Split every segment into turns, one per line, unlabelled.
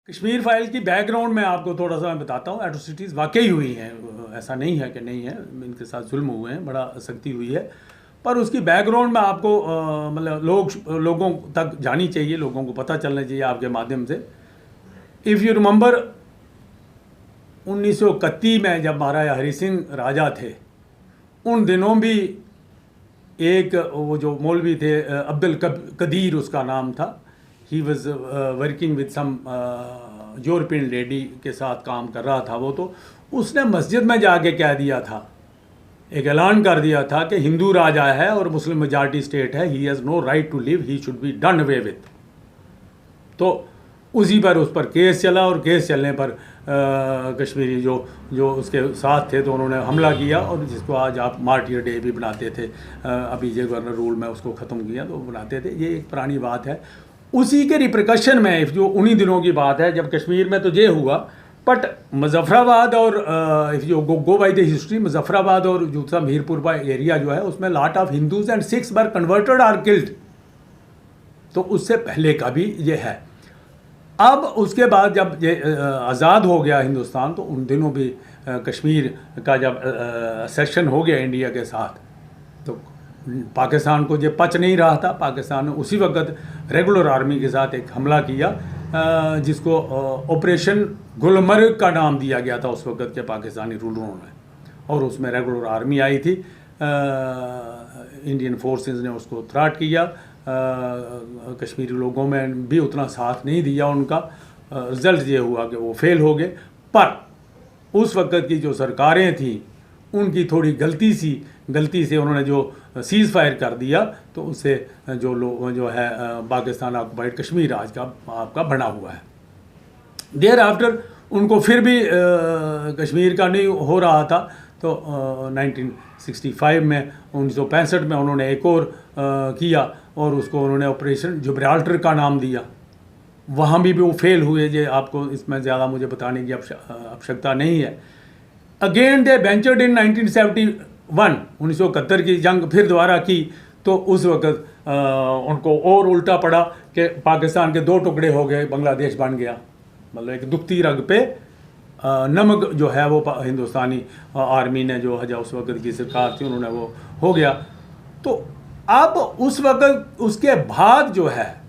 Kashmir file की background में आपको थोड़ा सा मैं बताता हूँ। एट्रोसिटीज़ वाकई हुई हैं, ऐसा नहीं है कि नहीं है, इनके साथ जुल्म हुए हैं, बड़ा सख्ती हुई है। पर उसकी बैकग्राउंड में आपको मतलब लोगों तक जानी चाहिए, लोगों को पता चलना चाहिए आपके माध्यम से। इफ़ यू रिमेंबर 1931 में जब महाराजा हरि सिंह राजा थे, उन दिनों भी एक वो जो मौलवी थे अब्दुल कदीर उसका नाम था, he was working with some European lady के साथ काम कर रहा था वो, तो उसने मस्जिद में जाके कह दिया था, एक ऐलान कर दिया था कि हिंदू राजा है और मुस्लिम मेजॉरिटी स्टेट है, he has no right to live, he should be done away with. तो उसी पर उस पर केस चला और केस चलने पर कश्मीरी जो उसके साथ थे तो उन्होंने हमला किया, और जिसको आज आप मार्टियर डे भी बनाते थे, अभी जे गवर्नर रूल में उसको ख़त्म किया तो बनाते थे, ये एक पुरानी बात है। उसी के रिप्रकशन में जो उन्हीं दिनों की बात है जब कश्मीर में तो ये हुआ, बट मुजफ्फराबाद और if you go by the history, Muzaffarabad और जूसा मीरपुर एरिया जो है उसमें lot of Hindus and Sikhs were converted or killed, तो उससे पहले का भी ये है। अब उसके बाद जब ये आज़ाद हो गया हिंदुस्तान, तो उन दिनों भी कश्मीर का जब सेशन हो गया इंडिया के साथ, तो पाकिस्तान को ये पच नहीं रहा था। पाकिस्तान ने उसी वक्त रेगुलर आर्मी के साथ एक हमला किया, जिसको ऑपरेशन गुलमर्ग का नाम दिया गया था उस वक्त के पाकिस्तानी रूलरों ने, और उसमें रेगुलर आर्मी आई थी, इंडियन फोर्सेस ने उसको थ्राट किया। कश्मीरी लोगों में भी उतना साथ नहीं दिया उनका, रिज़ल्ट ये हुआ कि वो फेल हो गए। पर उस वक्त की जो सरकारें थीं उनकी थोड़ी गलती से उन्होंने जो सीज़ फायर कर दिया, तो उससे जो है पाकिस्तान ऑक्युपाइड कश्मीर आज का आपका बना हुआ है। देयर आफ्टर उनको फिर भी कश्मीर का नहीं हो रहा था, तो 1965 में 1965 में उन्होंने एक और किया, और उसको उन्होंने ऑपरेशन जिब्राल्टर का नाम दिया। वहाँ भी वो फेल हुए, जो आपको इसमें ज़्यादा मुझे बताने की आवश्यकता नहीं है। अगेन दे वेंचर्ड इन 1971 की जंग फिर दोबारा की, तो उस वक्त उनको और उल्टा पड़ा कि पाकिस्तान के दो टुकड़े हो गए, बांग्लादेश बन गया। मतलब एक दुखती रग पे नमक जो है वो हिंदुस्तानी आर्मी ने जो है उस वक्त की सरकार थी उन्होंने वो हो गया। तो अब उस वक्त उसके बाद जो है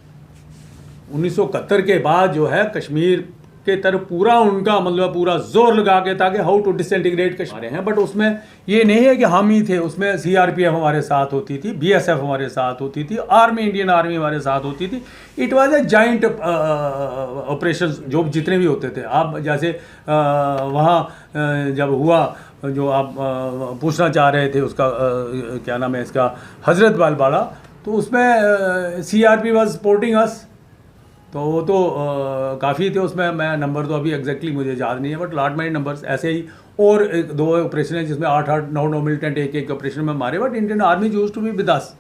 1971 के बाद जो है कश्मीर के तरफ पूरा उनका मतलब पूरा जोर लगा के था कि हाउ टू डिसइंटीग्रेट कश्मीर हैं। बट उसमें ये नहीं है कि हम ही थे, उसमें सीआरपीएफ हमारे साथ होती थी, बीएसएफ हमारे साथ होती थी, आर्मी इंडियन आर्मी हमारे साथ होती थी। It was a joint operation जो जितने भी होते थे। आप जैसे वहाँ जब हुआ जो आप पूछना चाह रहे थे उसका क्या नाम है इसका, हजरत बल वाला, तो उसमें सीआरपी वाज सपोर्टिंग अस, तो वो तो काफ़ी थे उसमें। मैं नंबर तो अभी एग्जैक्टली मुझे याद नहीं है, बट लॉट मैनी नंबर्स ऐसे ही। और एक दो ऑपरेशन है जिसमें 8-9 मिलिटेंट एक ऑपरेशन में मारे, but Indian army used to be with us,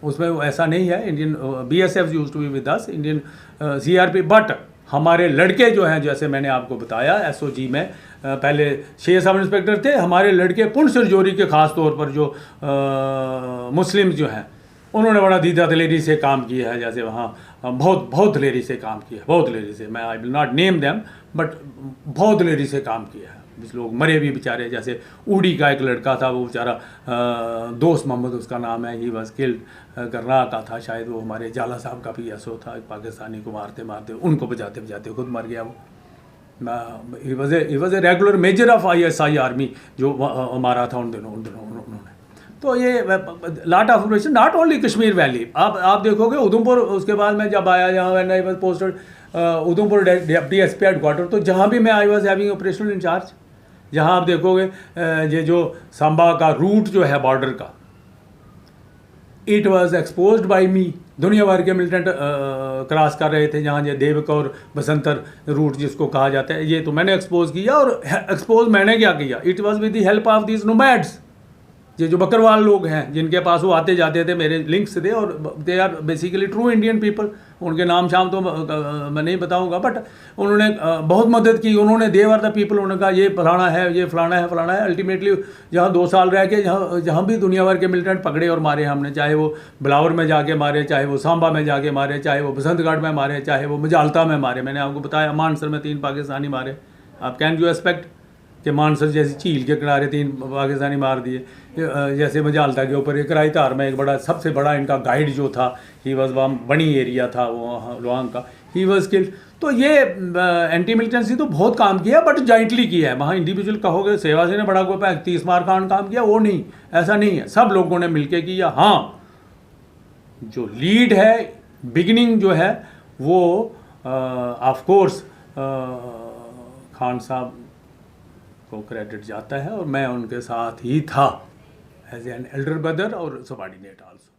उसमें ऐसा नहीं है। Indian BSF used to be with us, Indian CRP. But हमारे लड़के जो हैं, जैसे मैंने आपको बताया एसओजी में पहले 6 सब इंस्पेक्टर थे, हमारे लड़के पुंछ रजौरी के ख़ास तौर पर जो मुस्लिम जो हैं उन्होंने बड़ा दीदा दिलेरी से काम किया है। जैसे वहाँ बहुत दिलेरी से काम किया है, बहुत दिलेरी से। मैं I will not name them, but बहुत दिलेरी से काम किया है। कुछ लोग मरे भी बेचारे, जैसे उड़ी का एक लड़का था, वो बेचारा दोस्त मोहम्मद उसका नाम है, ही वॉज किल्ड, करना का था शायद, वो हमारे जाला साहब का पीएसओ था, पाकिस्तानी को मारते उनको बजाते खुद मर गया वो। He was a regular major of ISI army जो मारा था उन दिनों उन्होंने। तो ये lot of operation, not only Kashmir valley. आप देखोगे उधमपुर, उसके बाद मैं जब आया यहाँ when I was posted Udhampur deputy SP headquarter, तो जहाँ भी मैं I was having operational incharge. जहाँ आप देखोगे ये जो सांबा का रूट जो है बॉर्डर का, इट वाज एक्सपोज्ड बाय मी। दुनिया भर के मिलिटेंट क्रॉस कर रहे थे, जहाँ ये देवक और बसंतर रूट जिसको कहा जाता है, ये तो मैंने एक्सपोज किया। और एक्सपोज मैंने क्या किया, it was with the help of these nomads, ये जो बकरवाल लोग हैं जिनके पास वो आते जाते थे, मेरे लिंक्स थे, और they are basically true Indian people. उनके नाम शाम तो मैं नहीं बताऊंगा, बट उन्होंने बहुत मदद की, उन्होंने दे आर द पीपल, उन्होंने कहा ये फलाना है, ये फलाना है, फलाना है। अल्टीमेटली जहाँ 2 साल रह के जहाँ भी दुनिया भर के मिलिटेंट पकड़े और मारे हमने, चाहे वो बिलावर में जाके मारे, चाहे वो सांबा में जाके मारे, चाहे वो बसंतगढ़ में मारे, चाहे वो मजालता में मारे। मैंने आपको बताया मानसर में 3 पाकिस्तानी मारे। आप कैन यू एक्सपेक्ट कि मानसर जैसी झील के किनारे 3 पाकिस्तानी मार दिए। जैसे मजालता के ऊपर एक कराईतार में एक बड़ा, सबसे बड़ा इनका गाइड जो था, ही वॉज वहाँ बनी एरिया था वो लोआंग का, ही वॉज किल्ड। तो ये एंटी मिलिटेंसी तो बहुत काम किया, बट जॉइंटली किया है। वहाँ इंडिविजुअल कहोगे सेवा से ने बड़ा कोई 30 मार खान काम किया, वो नहीं, ऐसा नहीं है, सब लोगों ने मिलकर किया। हाँ, जो लीड है, बिगिनिंग जो है वो ऑफ कोर्स खान साहब को क्रेडिट जाता है, और मैं उनके साथ ही था एज एन एल्डर ब्रदर और सबॉर्डिनेट आल्सो।